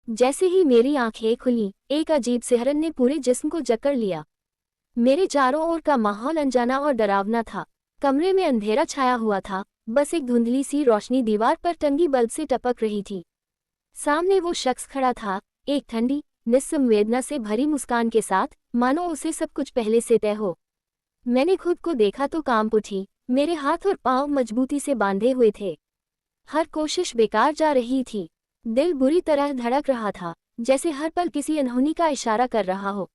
जैसे ही मेरी आंखें खुली, एक अजीब सिहरन ने पूरे जिस्म को जकड़ लिया। मेरे चारों ओर का माहौल अनजाना और डरावना था। कमरे में अंधेरा छाया हुआ था, बस एक धुंधली सी रोशनी दीवार पर टंगी बल्ब से टपक रही थी। सामने वो शख्स खड़ा था, एक ठंडी, निस्संवेदना से भरी मुस्कान के साथ, मानो उसे सब कुछ पहले से तय हो। मैंने खुद को देखा तो कांप उठी। मेरे हाथ और पांव मजबूती से बांधे हुए थे। हर कोशिश बेकार जा रही थी। दिल बुरी तरह धड़क रहा था, जैसे हर पल किसी अनहोनी का इशारा कर रहा हो।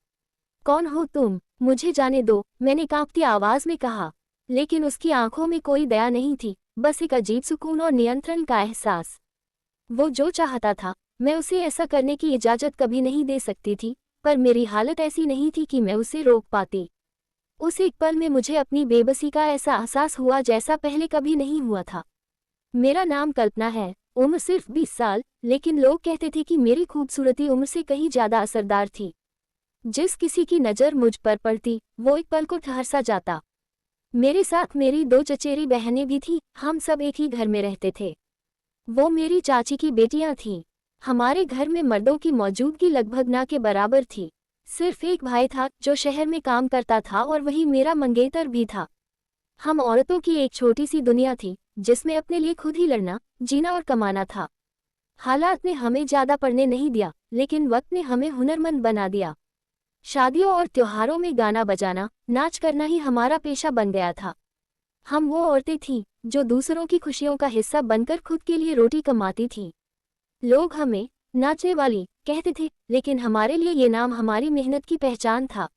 कौन हो तुम? मुझे जाने दो, मैंने कांपती आवाज में कहा। लेकिन उसकी आंखों में कोई दया नहीं थी, बस एक अजीब सुकून और नियंत्रण का एहसास। वो जो चाहता था, मैं उसे ऐसा करने की इजाजत कभी नहीं दे सकती थी, पर मेरी हालत ऐसी नहीं थी कि मैं उसे रोक पाती। उस एक पल में मुझे अपनी बेबसी का ऐसा एहसास हुआ जैसा पहले कभी नहीं हुआ था। मेरा नाम कल्पना है, उम्र सिर्फ 20 साल, लेकिन लोग कहते थे कि मेरी खूबसूरती उम्र से कहीं ज्यादा असरदार थी। जिस किसी की नज़र मुझ पर पड़ती, वो एक पल को ठहर सा जाता। मेरे साथ मेरी 2 चचेरी बहनें भी थीं, हम सब एक ही घर में रहते थे। वो मेरी चाची की बेटियां थीं। हमारे घर में मर्दों की मौजूदगी लगभग ना के बराबर थी। सिर्फ एक भाई था जो शहर में काम करता था और वही मेरा मंगेतर भी था। हम औरतों की एक छोटी सी दुनिया थी, जिसमें अपने लिए खुद ही लड़ना, जीना और कमाना था। हालात ने हमें ज्यादा पढ़ने नहीं दिया, लेकिन वक्त ने हमें हुनरमंद बना दिया। शादियों और त्योहारों में गाना बजाना, नाच करना ही हमारा पेशा बन गया था। हम वो औरतें थीं जो दूसरों की खुशियों का हिस्सा बनकर खुद के लिए रोटी कमाती थीं। लोग हमें नाचने वाली कहते थे, लेकिन हमारे लिए ये नाम हमारी मेहनत की पहचान था।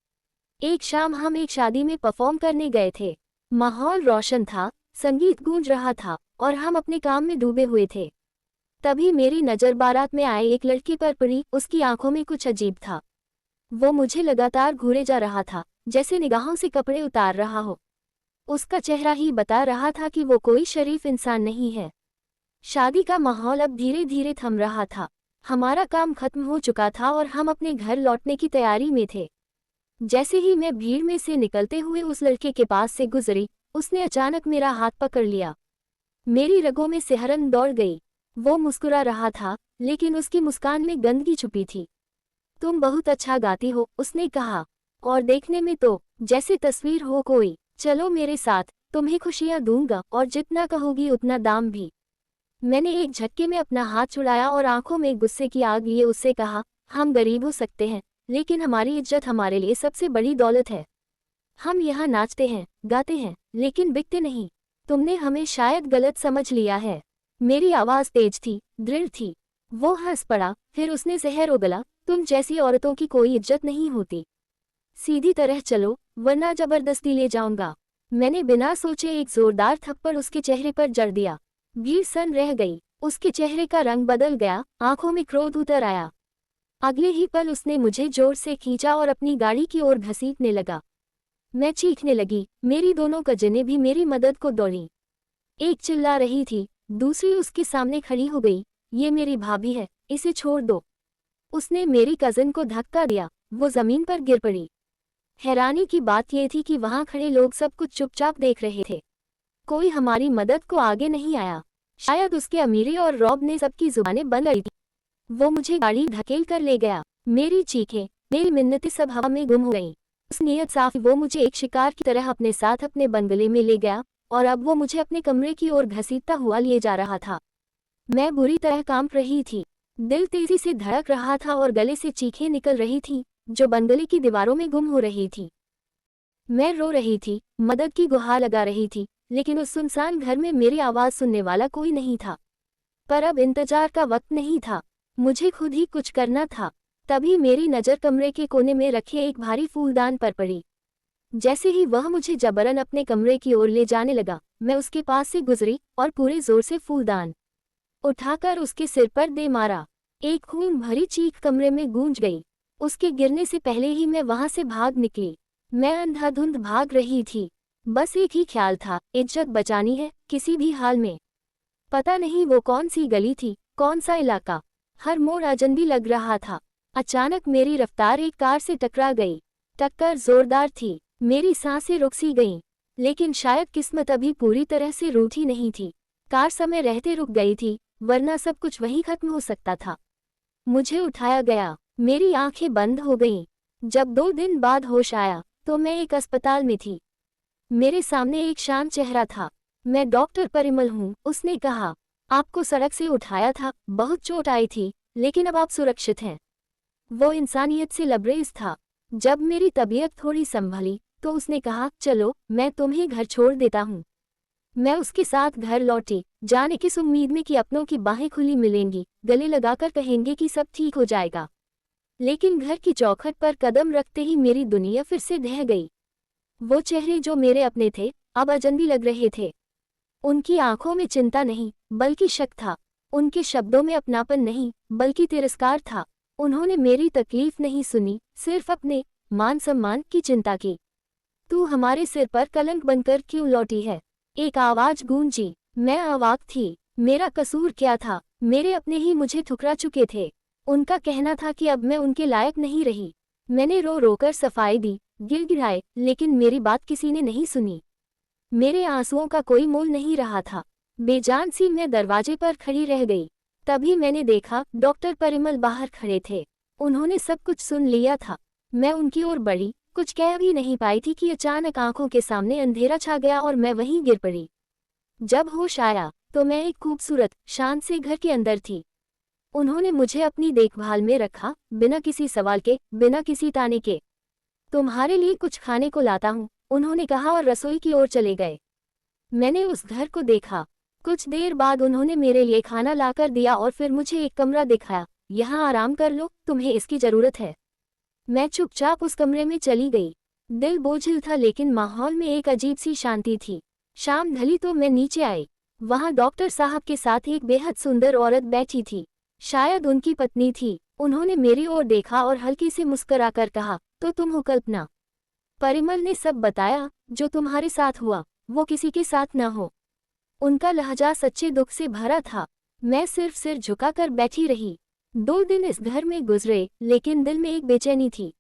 एक शाम हम एक शादी में परफॉर्म करने गए थे। माहौल रोशन था, संगीत गूंज रहा था और हम अपने काम में डूबे हुए थे। तभी मेरी नज़र बारात में आए एक लड़की पर पड़ी। उसकी आंखों में कुछ अजीब था। वो मुझे लगातार घूरे जा रहा था, जैसे निगाहों से कपड़े उतार रहा हो। उसका चेहरा ही बता रहा था कि वो कोई शरीफ इंसान नहीं है। शादी का माहौल अब धीरे धीरे थम रहा था। हमारा काम खत्म हो चुका था और हम अपने घर लौटने की तैयारी में थे। जैसे ही मैं भीड़ में से निकलते हुए उस लड़के के पास से गुजरी, उसने अचानक मेरा हाथ पकड़ लिया। मेरी रगों में सिहरन दौड़ गई। वो मुस्कुरा रहा था, लेकिन उसकी मुस्कान में गंदगी छुपी थी। तुम बहुत अच्छा गाती हो, उसने कहा, और देखने में तो जैसे तस्वीर हो कोई। चलो मेरे साथ, तुम्हें खुशियां दूंगा और जितना कहोगी उतना दाम भी। मैंने एक झटके में अपना हाथ छुड़ाया और आंखों में गुस्से की आग लिए उससे कहा, हम गरीब हो सकते हैं, लेकिन हमारी इज्जत हमारे लिए सबसे बड़ी दौलत है। हम यहाँ नाचते हैं, गाते हैं, लेकिन बिकते नहीं। तुमने हमें शायद गलत समझ लिया है। मेरी आवाज तेज थी, दृढ़ थी। वो हंस पड़ा, फिर उसने जहर उगला, तुम जैसी औरतों की कोई इज्जत नहीं होती। सीधी तरह चलो, वरना जबरदस्ती ले जाऊंगा। मैंने बिना सोचे एक जोरदार थप्पड़ उसके चेहरे पर जड़ दिया। भीड़ सन रह गई। उसके चेहरे का रंग बदल गया, आंखों में क्रोध उतर आया। अगले ही पल उसने मुझे जोर से खींचा और अपनी गाड़ी की ओर घसीटने लगा। मैं चीखने लगी, मेरी दोनों कजिनें भी मेरी मदद को दौड़ी। एक चिल्ला रही थी, दूसरी उसके सामने खड़ी हो गई, ये मेरी भाभी है, इसे छोड़ दो। उसने मेरी कजिन को धक्का दिया, वो जमीन पर गिर पड़ी। हैरानी की बात यह थी कि वहां खड़े लोग सब कुछ चुपचाप देख रहे थे। कोई हमारी मदद को आगे नहीं आया। शायद उसके अमीरी और रौब ने सबकी जुबानें बंद कर दी। वो मुझे गाड़ी धकेल कर ले गया। मेरी चीखें, मेरी मिन्नतें सब हवा में गुम हो गईं। उस नियत साफ वो मुझे एक शिकार की तरह अपने साथ अपने बंगले में ले गया, और अब वो मुझे अपने कमरे की ओर घसीटता हुआ लिए जा रहा था। मैं बुरी तरह कांप रही थी। दिल तेजी से धड़क रहा था और गले से चीखें निकल रही थीं, जो बंगले की दीवारों में गुम हो रही थी। मैं रो रही थी, मदद की गुहार लगा रही थी, लेकिन उस सुनसान घर में मेरी आवाज सुनने वाला कोई नहीं था। पर अब इंतजार का वक्त नहीं था, मुझे खुद ही कुछ करना था। तभी मेरी नज़र कमरे के कोने में रखे एक भारी फूलदान पर पड़ी। जैसे ही वह मुझे जबरन अपने कमरे की ओर ले जाने लगा, मैं उसके पास से गुजरी और पूरे जोर से फूलदान उठाकर उसके सिर पर दे मारा। एक खून भरी चीख कमरे में गूंज गई। उसके गिरने से पहले ही मैं वहां से भाग निकली। मैं अंधाधुंध भाग रही थी। बस एक ही ख्याल था, इज्जत बचानी है, किसी भी हाल में। पता नहीं वो कौन सी गली थी, कौन सा इलाका। हर मोड़ अजनबी लग रहा था। अचानक मेरी रफ्तार एक कार से टकरा गई। टक्कर जोरदार थी, मेरी सांसें रुक सी गईं। लेकिन शायद किस्मत अभी पूरी तरह से रूठी नहीं थी। कार समय रहते रुक गई थी, वरना सब कुछ वहीं खत्म हो सकता था। मुझे उठाया गया, मेरी आंखें बंद हो गईं। जब 2 दिन बाद होश आया तो मैं एक अस्पताल में थी। मेरे सामने एक शांत चेहरा था। मैं डॉक्टर परिमल हूँ, उसने कहा। आपको सड़क से उठाया था, बहुत चोट आई थी, लेकिन अब आप सुरक्षित हैं। वो इंसानियत से लबरेज था। जब मेरी तबीयत थोड़ी संभली तो उसने कहा, चलो मैं तुम्हें घर छोड़ देता हूँ। मैं उसके साथ घर लौटी, जाने किस उम्मीद में कि अपनों की बाहें खुली मिलेंगी, गले लगाकर कहेंगे कि सब ठीक हो जाएगा। लेकिन घर की चौखट पर कदम रखते ही मेरी दुनिया फिर से ढह गई। वो चेहरे जो मेरे अपने थे, अब अजनबी लग रहे थे। उनकी आंखों में चिंता नहीं, बल्कि शक था। उनके शब्दों में अपनापन नहीं, बल्कि तिरस्कार था। उन्होंने मेरी तकलीफ नहीं सुनी, सिर्फ अपने मान सम्मान की चिंता की। तू हमारे सिर पर कलंक बनकर क्यों लौटी है? एक आवाज गूंजी। मैं अवाक थी। मेरा कसूर क्या था? मेरे अपने ही मुझे ठुकरा चुके थे। उनका कहना था कि अब मैं उनके लायक नहीं रही। मैंने रो रोकर सफाई दी, गिड़गिड़ाए, लेकिन मेरी बात किसी ने नहीं सुनी। मेरे आंसुओं का कोई मोल नहीं रहा था। बेजान सी मैं दरवाजे पर खड़ी रह गई। तभी मैंने देखा, डॉक्टर परिमल बाहर खड़े थे। उन्होंने सब कुछ सुन लिया था। मैं उनकी ओर बढ़ी, कुछ कह भी नहीं पाई थी कि अचानक आंखों के सामने अंधेरा छा गया और मैं वहीं गिर पड़ी। जब होश आया तो मैं एक खूबसूरत, शांत से घर के अंदर थी। उन्होंने मुझे अपनी देखभाल में रखा, बिना किसी सवाल के, बिना किसी ताने के। तुम्हारे लिए कुछ खाने को लाता हूँ, उन्होंने कहा और रसोई की ओर चले गए। मैंने उस घर को देखा। कुछ देर बाद उन्होंने मेरे लिए खाना लाकर दिया और फिर मुझे एक कमरा दिखाया। यहाँ आराम कर लो, तुम्हें इसकी जरूरत है। मैं चुपचाप उस कमरे में चली गई। दिल बोझिल था, लेकिन माहौल में एक अजीब सी शांति थी। शाम ढली तो मैं नीचे आई। वहाँ डॉक्टर साहब के साथ एक बेहद सुंदर औरत बैठी थी। शायद उनकी पत्नी थी। उन्होंने मेरी ओर देखा और हल्की से मुस्कुराकर कहा, तो तुम हो कल्पना। परिमल ने सब बताया, जो तुम्हारे साथ हुआ वो किसी के साथ न हो। उनका लहजा सच्चे दुख से भरा था। मैं सिर्फ सिर झुकाकर बैठी रही। 2 दिन इस घर में गुजरे, लेकिन दिल में एक बेचैनी थी।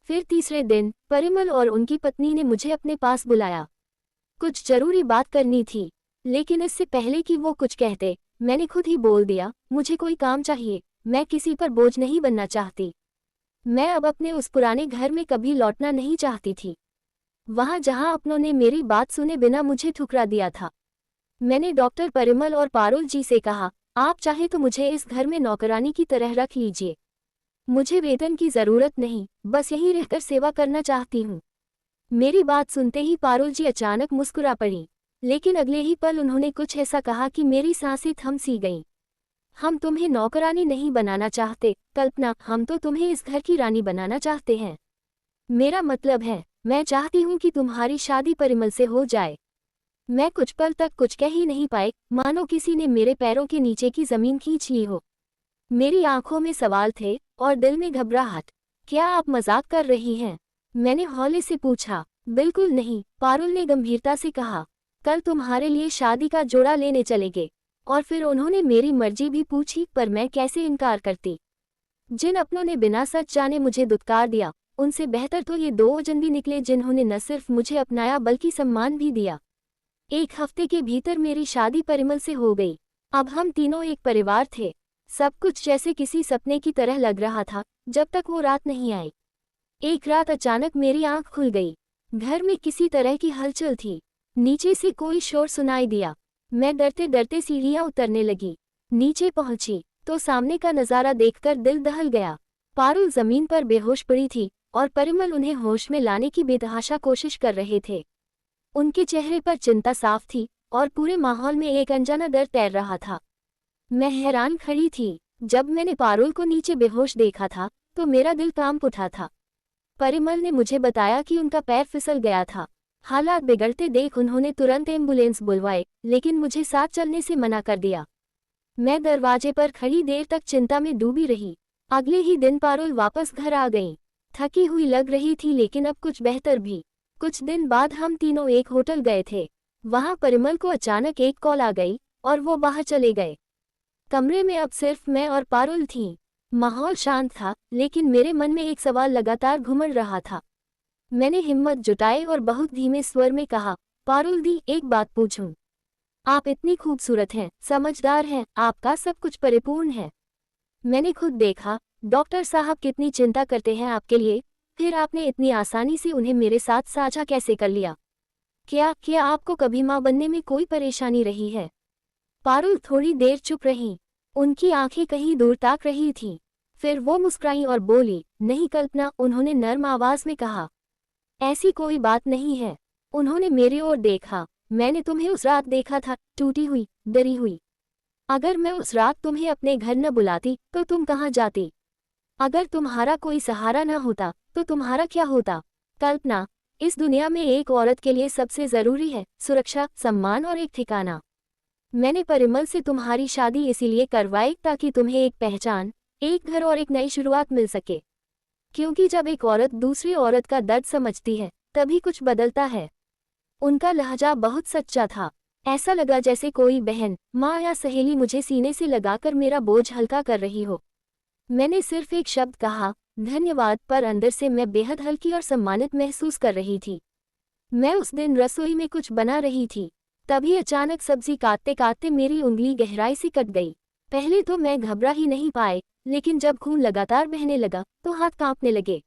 फिर तीसरे दिन परिमल और उनकी पत्नी ने मुझे अपने पास बुलाया। कुछ जरूरी बात करनी थी, लेकिन इससे पहले कि वो कुछ कहते, मैंने खुद ही बोल दिया, मुझे कोई काम चाहिए। मैं किसी पर बोझ नहीं बनना चाहती। मैं अब अपने उस पुराने घर में कभी लौटना नहीं चाहती थी। वहां जहां अपनों ने मेरी बात सुने बिना मुझे ठुकरा दिया था। मैंने डॉक्टर परिमल और पारुल जी से कहा, आप चाहे तो मुझे इस घर में नौकरानी की तरह रख लीजिए। मुझे वेतन की जरूरत नहीं, बस यहीं रहकर सेवा करना चाहती हूँ। मेरी बात सुनते ही पारुल जी अचानक मुस्कुरा पड़ी, लेकिन अगले ही पल उन्होंने कुछ ऐसा कहा कि मेरी सांसें थम सी गईं। हम तुम्हें नौकरानी नहीं बनाना चाहते कल्पना, हम तो तुम्हें इस घर की रानी बनाना चाहते हैं। मेरा मतलब है, मैं चाहती हूँ कि तुम्हारी शादी परिमल से हो जाए। मैं कुछ पल तक कुछ कह ही नहीं पाई, मानो किसी ने मेरे पैरों के नीचे की जमीन खींच ली हो। मेरी आंखों में सवाल थे और दिल में घबराहट। क्या आप मजाक कर रही हैं? मैंने हौले से पूछा। बिल्कुल नहीं, पारुल ने गंभीरता से कहा। कल तुम्हारे लिए शादी का जोड़ा लेने चलेंगे। और फिर उन्होंने मेरी मर्जी भी पूछी, पर मैं कैसे इनकार करती। जिन अपनों ने बिना सच जाने मुझे दुत्कार दिया, उनसे बेहतर तो ये 2 अजनबी निकले जिन्होंने न सिर्फ मुझे अपनाया बल्कि सम्मान भी दिया। 1 हफ्ते के भीतर मेरी शादी परिमल से हो गई। अब हम तीनों एक परिवार थे। सब कुछ जैसे किसी सपने की तरह लग रहा था, जब तक वो रात नहीं आई। एक रात अचानक मेरी आंख खुल गई। घर में किसी तरह की हलचल थी। नीचे से कोई शोर सुनाई दिया। मैं डरते डरते सीढ़ियां उतरने लगी। नीचे पहुंची तो सामने का नजारा देखकर दिल दहल गया। पारुल जमीन पर बेहोश पड़ी थी और परिमल उन्हें होश में लाने की बेतहाशा कोशिश कर रहे थे। उनके चेहरे पर चिंता साफ थी और पूरे माहौल में एक अनजाना डर तैर रहा था। मैं हैरान खड़ी थी। जब मैंने पारुल को नीचे बेहोश देखा था तो मेरा दिल कांप उठा था। परिमल ने मुझे बताया कि उनका पैर फिसल गया था। हालात बिगड़ते देख उन्होंने तुरंत एम्बुलेंस बुलवाई, लेकिन मुझे साथ चलने से मना कर दिया। मैं दरवाजे पर खड़ी देर तक चिंता में डूबी रही। अगले ही दिन पारुल वापस घर आ गईं। थकी हुई लग रही थी, लेकिन अब कुछ बेहतर भी। कुछ दिन बाद हम तीनों एक होटल गए थे। वहां परिमल को अचानक एक कॉल आ गई और वो बाहर चले गए। कमरे में अब सिर्फ मैं और पारुल थीं। माहौल शांत था, लेकिन मेरे मन में एक सवाल लगातार घुमड़ रहा था। मैंने हिम्मत जुटाई और बहुत धीमे स्वर में कहा, पारुल दी, एक बात पूछूं? आप इतनी खूबसूरत हैं, समझदार हैं, आपका सब कुछ परिपूर्ण है। मैंने खुद देखा डॉक्टर साहब कितनी चिंता करते हैं आपके लिए, फिर आपने इतनी आसानी से उन्हें मेरे साथ साझा कैसे कर लिया? क्या आपको कभी माँ बनने में कोई परेशानी रही है? पारुल थोड़ी देर चुप रही। उनकी आंखें कहीं दूर ताक रही थीं। फिर वो मुस्कुराई और बोली, नहीं कल्पना, उन्होंने नर्म आवाज में कहा। ऐसी कोई बात नहीं है। उन्होंने मेरी ओर देखा। मैंने तुम्हें उस रात देखा था, टूटी हुई, डरी हुई। अगर मैं उस रात तुम्हें अपने घर न बुलाती तो तुम कहाँ जाती? अगर तुम्हारा कोई सहारा न होता तो तुम्हारा क्या होता? कल्पना, इस दुनिया में एक औरत के लिए सबसे जरूरी है सुरक्षा, सम्मान और एक ठिकाना। मैंने परिमल से तुम्हारी शादी इसीलिए करवाई ताकि तुम्हें एक पहचान, एक घर और एक नई शुरुआत मिल सके। क्योंकि जब एक औरत दूसरी औरत का दर्द समझती है तभी कुछ बदलता है। उनका लहजा बहुत सच्चा था। ऐसा लगा जैसे कोई बहन, माँ या सहेली मुझे सीने से लगाकर मेरा बोझ हल्का कर रही हो। मैंने सिर्फ एक शब्द कहा, धन्यवाद, पर अंदर से मैं बेहद हल्की और सम्मानित महसूस कर रही थी। मैं उस दिन रसोई में कुछ बना रही थी। तभी अचानक सब्जी काटते काटते मेरी उंगली गहराई से कट गई। पहले तो मैं घबरा ही नहीं पाए, लेकिन जब खून लगातार बहने लगा तो हाथ कांपने लगे।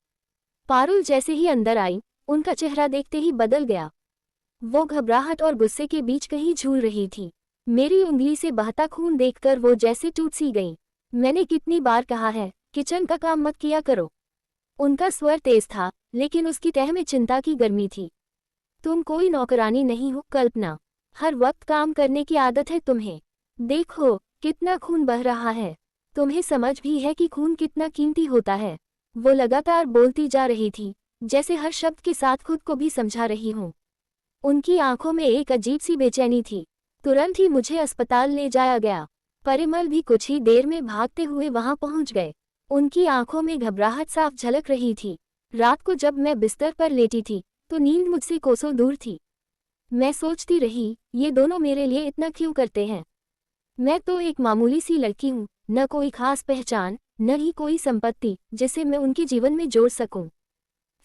पारुल जैसे ही अंदर आई, उनका चेहरा देखते ही बदल गया। वो घबराहट और गुस्से के बीच कहीं झूल रही थी। मेरी उंगली से बहता खून देखकर वो जैसे टूट सी गई। मैंने कितनी बार कहा है, किचन का काम मत किया करो। उनका स्वर तेज था, लेकिन उसकी तह में चिंता की गर्मी थी। तुम कोई नौकरानी नहीं हो कल्पना, हर वक्त काम करने की आदत है तुम्हें। देखो कितना खून बह रहा है, तुम्हें समझ भी है कि खून कितना कीमती होता है। वो लगातार बोलती जा रही थी, जैसे हर शब्द के साथ खुद को भी समझा रही हूँ। उनकी आंखों में एक अजीब सी बेचैनी थी। तुरंत ही मुझे अस्पताल ले जाया गया। परिमल भी कुछ ही देर में भागते हुए वहां पहुंच गए। उनकी आंखों में घबराहट साफ झलक रही थी। रात को जब मैं बिस्तर पर लेटी थी तो नींद मुझसे कोसों दूर थी। मैं सोचती रही, ये दोनों मेरे लिए इतना क्यों करते हैं? मैं तो एक मामूली सी लड़की हूँ, न कोई खास पहचान, न ही कोई संपत्ति जिसे मैं उनके जीवन में जोड़ सकूं।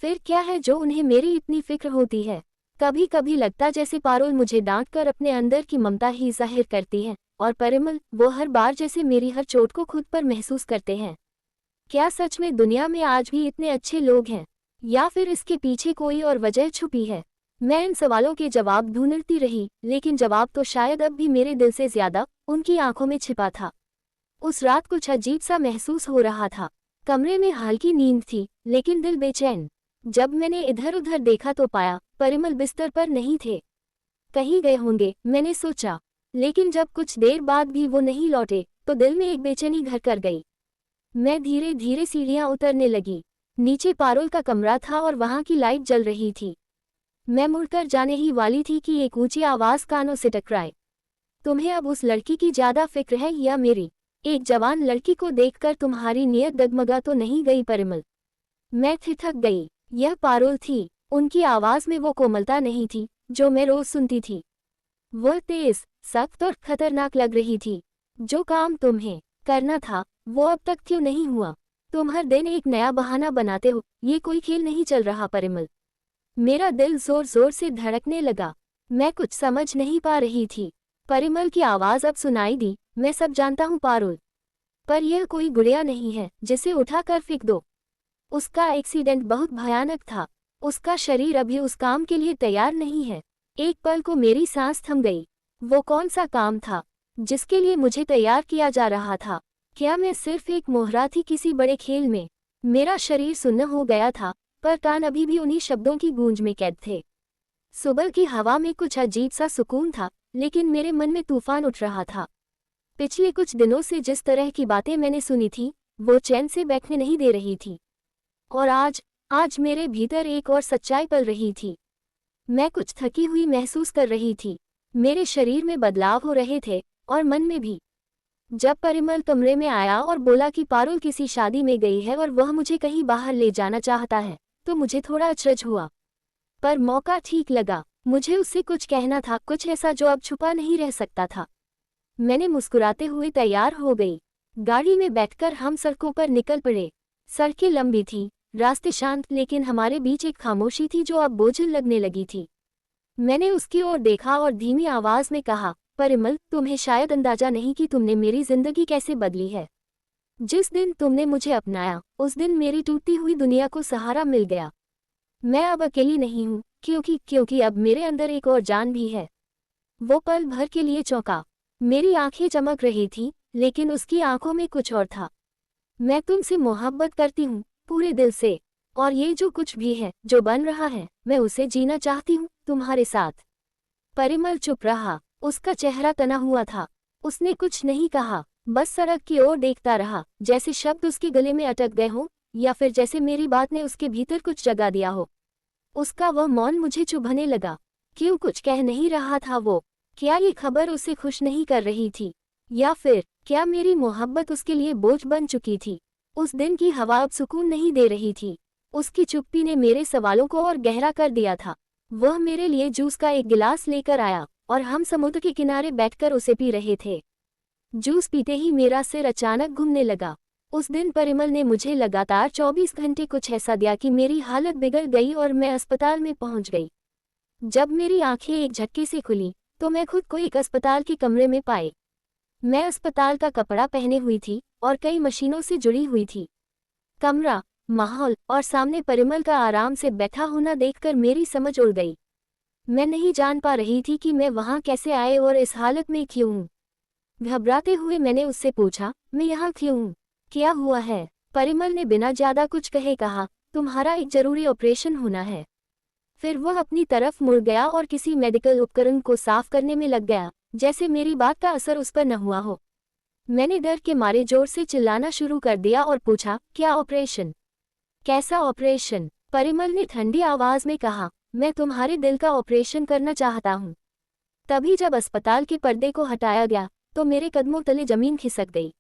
फिर क्या है जो उन्हें मेरी इतनी फिक्र होती है? कभी कभी लगता जैसे पारुल मुझे डांटकर अपने अंदर की ममता ही जाहिर करती है, और परिमल, वो हर बार जैसे मेरी हर चोट को खुद पर महसूस करते हैं। क्या सच में दुनिया में आज भी इतने अच्छे लोग हैं, या फिर इसके पीछे कोई और वजह छुपी है? मैं इन सवालों के जवाब ढूंढती रही, लेकिन जवाब तो शायद अब भी मेरे दिल से ज्यादा उनकी आंखों में छिपा था। उस रात कुछ अजीब सा महसूस हो रहा था। कमरे में हल्की नींद थी, लेकिन दिल बेचैन। जब मैंने इधर उधर देखा तो पाया परिमल बिस्तर पर नहीं थे। कहीं गए होंगे, मैंने सोचा। लेकिन जब कुछ देर बाद भी वो नहीं लौटे तो दिल में एक बेचैनी घर कर गई। मैं धीरे धीरे सीढ़ियां उतरने लगी। नीचे पारुल का कमरा था और वहां की लाइट जल रही थी। मैं मुड़कर जाने ही वाली थी कि एक ऊंची आवाज कानों से टकराए। तुम्हें अब उस लड़की की ज्यादा फिक्र है या मेरी? एक जवान लड़की को देखकर तुम्हारी नीयत डगमगा तो नहीं गई परिमल? मैं थिरक गई। यह पारुल थी। उनकी आवाज में वो कोमलता नहीं थी जो मैं रोज सुनती थी। वह तेज, सख्त और खतरनाक लग रही थी। जो काम तुम्हें करना था वो अब तक क्यों नहीं हुआ? तुम हर दिन एक नया बहाना बनाते हो, ये कोई खेल नहीं चल रहा परिमल। मेरा दिल जोर जोर से धड़कने लगा। मैं कुछ समझ नहीं पा रही थी। परिमल की आवाज अब सुनाई दी, मैं सब जानता हूँ पारुल, पर यह कोई गुड़िया नहीं है जिसे उठाकर फेंक दो। उसका एक्सीडेंट बहुत भयानक था। उसका शरीर अभी उस काम के लिए तैयार नहीं है। एक पल को मेरी सांस थम गई। वो कौन सा काम था जिसके लिए मुझे तैयार किया जा रहा था? क्या मैं सिर्फ एक मोहरा थी किसी बड़े खेल में? मेरा शरीर सुन्न हो गया था, पर कान अभी भी उन्हीं शब्दों की गूंज में कैद थे। सुबह की हवा में कुछ अजीब सा सुकून था, लेकिन मेरे मन में तूफान उठ रहा था। पिछले कुछ दिनों से जिस तरह की बातें मैंने सुनी थी, वो चैन से बैठने नहीं दे रही थी। और आज मेरे भीतर एक और सच्चाई पल रही थी। मैं कुछ थकी हुई महसूस कर रही थी। मेरे शरीर में बदलाव हो रहे थे और मन में भी। जब परिमल कमरे में आया और बोला कि पारुल किसी शादी में गई है और वह मुझे कहीं बाहर ले जाना चाहता है, तो मुझे थोड़ा अचरज हुआ। पर मौका ठीक लगा। मुझे उससे कुछ कहना था, कुछ ऐसा जो अब छुपा नहीं रह सकता था। मैंने मुस्कुराते हुए तैयार हो गई। गाड़ी में बैठकर हम सड़कों पर निकल पड़े। सड़कें लंबी थी, रास्ते शांत, लेकिन हमारे बीच एक खामोशी थी जो अब बोझिल लगने लगी थी। मैंने उसकी ओर देखा और धीमी आवाज में कहा, परिमल, तुम्हें शायद अंदाजा नहीं कि तुमने मेरी जिंदगी कैसे बदली है। जिस दिन तुमने मुझे अपनाया उस दिन मेरी टूटती हुई दुनिया को सहारा मिल गया। मैं अब अकेली नहीं हूँ, क्योंकि अब मेरे अंदर एक और जान भी है। वो पल भर के लिए चौंका। मेरी आंखें चमक रही थीं, लेकिन उसकी आंखों में कुछ और था। मैं तुमसे मोहब्बत करती हूँ, पूरे दिल से। और ये जो कुछ भी है, जो बन रहा है, मैं उसे जीना चाहती हूँ, तुम्हारे साथ। परिमल चुप रहा। उसका चेहरा तना हुआ था। उसने कुछ नहीं कहा, बस सड़क की ओर देखता रहा, जैसे शब्द उसके गले में अटक गए हों, या फिर जैसे मेरी बात ने उसके भीतर कुछ जगा दिया हो। उसका वह मौन मुझे चुभने लगा। क्यों कुछ कह नहीं रहा था वो? क्या ये खबर उसे खुश नहीं कर रही थी? या फिर क्या मेरी मोहब्बत उसके लिए बोझ बन चुकी थी? उस दिन की हवा अब सुकून नहीं दे रही थी। उसकी चुप्पी ने मेरे सवालों को और गहरा कर दिया था। वह मेरे लिए जूस का एक गिलास लेकर आया और हम समुद्र के किनारे बैठकर उसे पी रहे थे। जूस पीते ही मेरा सिर अचानक घूमने लगा। उस दिन परिमल ने मुझे लगातार 24 घंटे कुछ ऐसा दिया कि मेरी हालत बिगड़ गई और मैं अस्पताल में पहुंच गई। जब मेरी आंखें एक झटके से खुली तो मैं खुद को एक अस्पताल के कमरे में पाई। मैं अस्पताल का कपड़ा पहने हुई थी और कई मशीनों से जुड़ी हुई थी। कमरा, माहौल और सामने परिमल का आराम से बैठा होना देखकर मेरी समझ उड़ गई। मैं नहीं जान पा रही थी कि मैं वहां कैसे आए और इस हालत में क्यों हूं। घबराते हुए मैंने उससे पूछा, मैं यहाँ क्यों हूँ? क्या हुआ है? परिमल ने बिना ज्यादा कुछ कहे कहा, तुम्हारा एक जरूरी ऑपरेशन होना है। फिर वह अपनी तरफ मुड़ गया और किसी मेडिकल उपकरण को साफ करने में लग गया, जैसे मेरी बात का असर उस पर न हुआ हो। मैंने डर के मारे जोर से चिल्लाना शुरू कर दिया और पूछा, क्या ऑपरेशन? कैसा ऑपरेशन? परिमल ने ठंडी आवाज में कहा, मैं तुम्हारे दिल का ऑपरेशन करना चाहता हूँ। तभी जब अस्पताल के पर्दे को हटाया गया तो मेरे कदमों तले जमीन खिसक गई।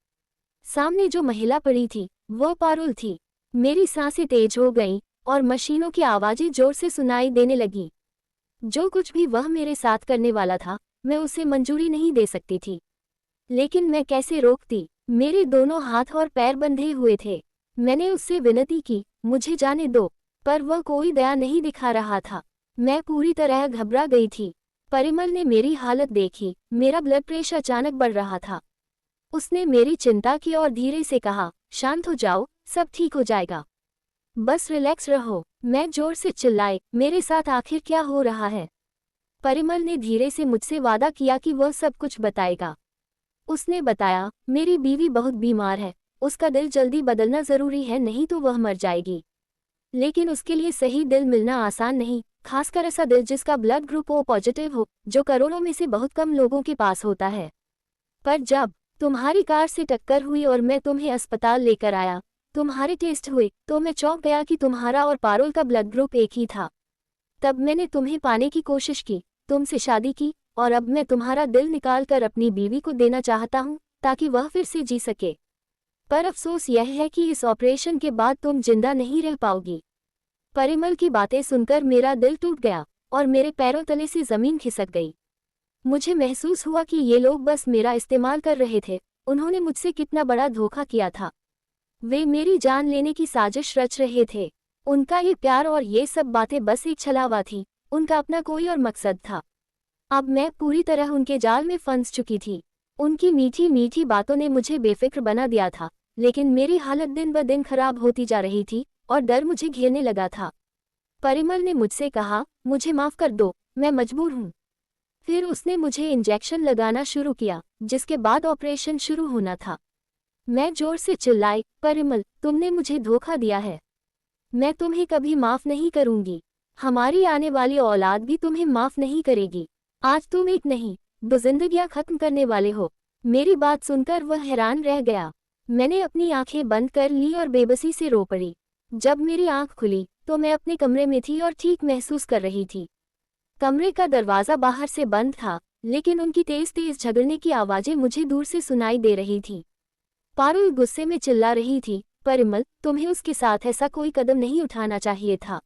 सामने जो महिला पड़ी थी वो पारुल थी। मेरी सांसें तेज हो गईं और मशीनों की आवाजें जोर से सुनाई देने लगी। जो कुछ भी वह मेरे साथ करने वाला था, मैं उसे मंजूरी नहीं दे सकती थी। लेकिन मैं कैसे रोकती? मेरे दोनों हाथ और पैर बंधे हुए थे। मैंने उससे विनती की, मुझे जाने दो, पर वह कोई दया नहीं दिखा रहा था। मैं पूरी तरह घबरा गई थी। परिमल ने मेरी हालत देखी, मेरा ब्लड प्रेशर अचानक बढ़ रहा था। उसने मेरी चिंता की और धीरे से कहा, शांत हो जाओ, सब ठीक हो जाएगा। बस रिलैक्स रहो। मैं जोर से चिल्लाई, मेरे साथ आखिर क्या हो रहा है? परिमल ने धीरे से मुझसे वादा किया कि वह सब कुछ बताएगा। उसने बताया, मेरी बीवी बहुत बीमार है, उसका दिल जल्दी बदलना जरूरी है, नहीं तो वह मर जाएगी। लेकिन उसके लिए सही दिल मिलना आसान नहीं, खासकर ऐसा दिल जिसका ब्लड ग्रुप ओ पॉजिटिव हो, जो करोड़ों में से बहुत कम लोगों के पास होता है। पर जब तुम्हारी कार से टक्कर हुई और मैं तुम्हें अस्पताल लेकर आया, तुम्हारे टेस्ट हुए, तो मैं चौंक गया कि तुम्हारा और पारुल का ब्लड ग्रुप एक ही था। तब मैंने तुम्हें पाने की कोशिश की, तुमसे शादी की, और अब मैं तुम्हारा दिल निकाल कर अपनी बीवी को देना चाहता हूँ, ताकि वह फिर से जी सके। पर अफसोस यह है कि इस ऑपरेशन के बाद तुम जिंदा नहीं रह पाओगी। परिमल की बातें सुनकर मेरा दिल टूट गया और मेरे पैरों तले से जमीन खिसक गई। मुझे महसूस हुआ कि ये लोग बस मेरा इस्तेमाल कर रहे थे। उन्होंने मुझसे कितना बड़ा धोखा किया था। वे मेरी जान लेने की साजिश रच रहे थे। उनका ये प्यार और ये सब बातें बस एक छलावा थी। उनका अपना कोई और मकसद था। अब मैं पूरी तरह उनके जाल में फंस चुकी थी। उनकी मीठी मीठी बातों ने मुझे बेफिक्र बना दिया था, लेकिन मेरी हालत दिन ब दिन खराब होती जा रही थी और डर मुझे घेरने लगा था। परिमल ने मुझसे कहा, मुझे माफ कर दो, मैं मजबूर हूँ। फिर उसने मुझे इंजेक्शन लगाना शुरू किया, जिसके बाद ऑपरेशन शुरू होना था। मैं जोर से चिल्लाई, परिमल, तुमने मुझे धोखा दिया है। मैं तुम्हें कभी माफ नहीं करूंगी। हमारी आने वाली औलाद भी तुम्हें माफ नहीं करेगी। आज तुम एक नहीं, दो जिंदगियां खत्म करने वाले हो। मेरी बात सुनकर वह हैरान रह गया। मैंने अपनी आंखें बंद कर ली और बेबसी से रो पड़ी। जब मेरी आंख खुली तो मैं अपने कमरे में थी और ठीक महसूस कर रही थी। कमरे का दरवाजा बाहर से बंद था, लेकिन उनकी तेज तेज झगड़ने की आवाजें मुझे दूर से सुनाई दे रही थी। पारुल गुस्से में चिल्ला रही थी, परिमल, तुम्हें उसके साथ ऐसा कोई कदम नहीं उठाना चाहिए था।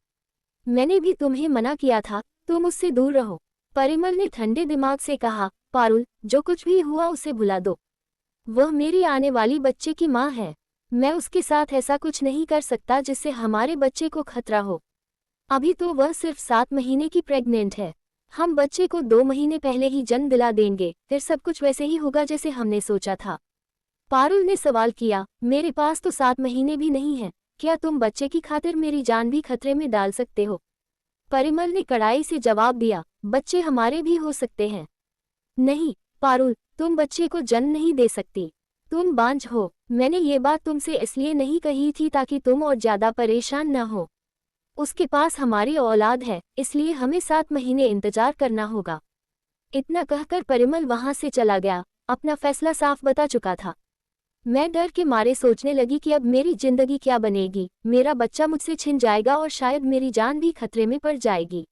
मैंने भी तुम्हें मना किया था, तुम उससे दूर रहो। परिमल ने ठंडे दिमाग से कहा, पारुल, जो कुछ भी हुआ उसे भुला दो। वह मेरी आने वाली बच्चे की माँ है। मैं उसके साथ ऐसा कुछ नहीं कर सकता जिससे हमारे बच्चे को खतरा हो। अभी तो वह सिर्फ 7 महीने की प्रेग्नेंट है। हम बच्चे को 2 महीने पहले ही जन्म दिला देंगे, फिर सब कुछ वैसे ही होगा जैसे हमने सोचा था। पारुल ने सवाल किया, मेरे पास तो 7 महीने भी नहीं है, क्या तुम बच्चे की खातिर मेरी जान भी खतरे में डाल सकते हो? परिमल ने कड़ाई से जवाब दिया, बच्चे हमारे भी हो सकते हैं। नहीं, पारुल, तुम बच्चे को जन्म नहीं दे सकती। तुम बांझ हो। मैंने ये बात तुमसे इसलिए नहीं कही थी ताकि तुम और ज्यादा परेशान न हो। उसके पास हमारी औलाद है, इसलिए हमें 7 महीने इंतजार करना होगा। इतना कहकर परिमल वहां से चला गया। अपना फैसला साफ बता चुका था। मैं डर के मारे सोचने लगी कि अब मेरी जिंदगी क्या बनेगी, मेरा बच्चा मुझसे छिन जाएगा और शायद मेरी जान भी खतरे में पड़ जाएगी।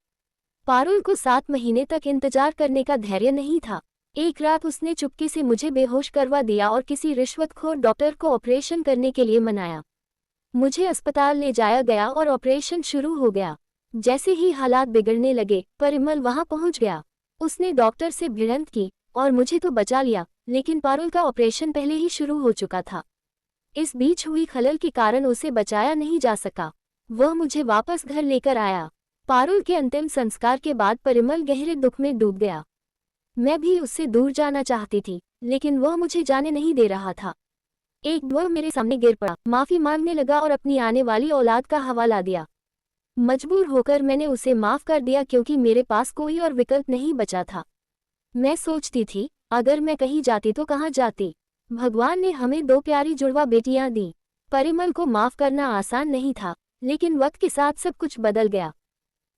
पारुल को 7 महीने तक इंतजार करने का धैर्य नहीं था। एक रात उसने चुपके से मुझे बेहोश करवा दिया और किसी रिश्वतखोर डॉक्टर को ऑपरेशन करने के लिए मनाया। मुझे अस्पताल ले जाया गया और ऑपरेशन शुरू हो गया। जैसे ही हालात बिगड़ने लगे, परिमल वहां पहुंच गया। उसने डॉक्टर से भिड़ंत की और मुझे तो बचा लिया, लेकिन पारुल का ऑपरेशन पहले ही शुरू हो चुका था। इस बीच हुई खलल के कारण उसे बचाया नहीं जा सका। वह मुझे वापस घर लेकर आया। पारुल के अंतिम संस्कार के बाद परिमल गहरे दुख में डूब गया। मैं भी उससे दूर जाना चाहती थी, लेकिन वह मुझे जाने नहीं दे रहा था। एक वह मेरे सामने गिर पड़ा, माफी मांगने लगा और अपनी आने वाली औलाद का हवाला दिया। मजबूर होकर मैंने उसे माफ कर दिया क्योंकि मेरे पास कोई और विकल्प नहीं बचा था। मैं सोचती थी, अगर मैं कहीं जाती तो कहाँ जाती। भगवान ने हमें 2 प्यारी जुड़वा बेटियां दी। परिमल को माफ करना आसान नहीं था, लेकिन वक्त के साथ सब कुछ बदल गया।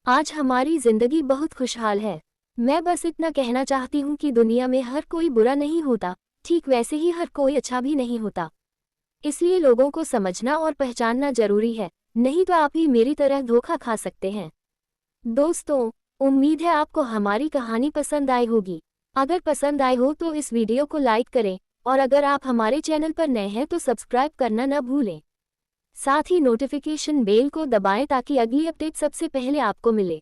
आज हमारी जिंदगी बहुत खुशहाल है। मैं बस इतना कहना चाहती हूँ कि दुनिया में हर कोई बुरा नहीं होता, ठीक वैसे ही हर कोई अच्छा भी नहीं होता। इसलिए लोगों को समझना और पहचानना जरूरी है, नहीं तो आप ही मेरी तरह धोखा खा सकते हैं। दोस्तों, उम्मीद है आपको हमारी कहानी पसंद आई होगी। अगर पसंद आई हो तो इस वीडियो को लाइक करें और अगर आप हमारे चैनल पर नए हैं तो सब्सक्राइब करना न भूलें। साथ ही नोटिफिकेशन बेल को दबाएं ताकि अगली अपडेट सबसे पहले आपको मिले।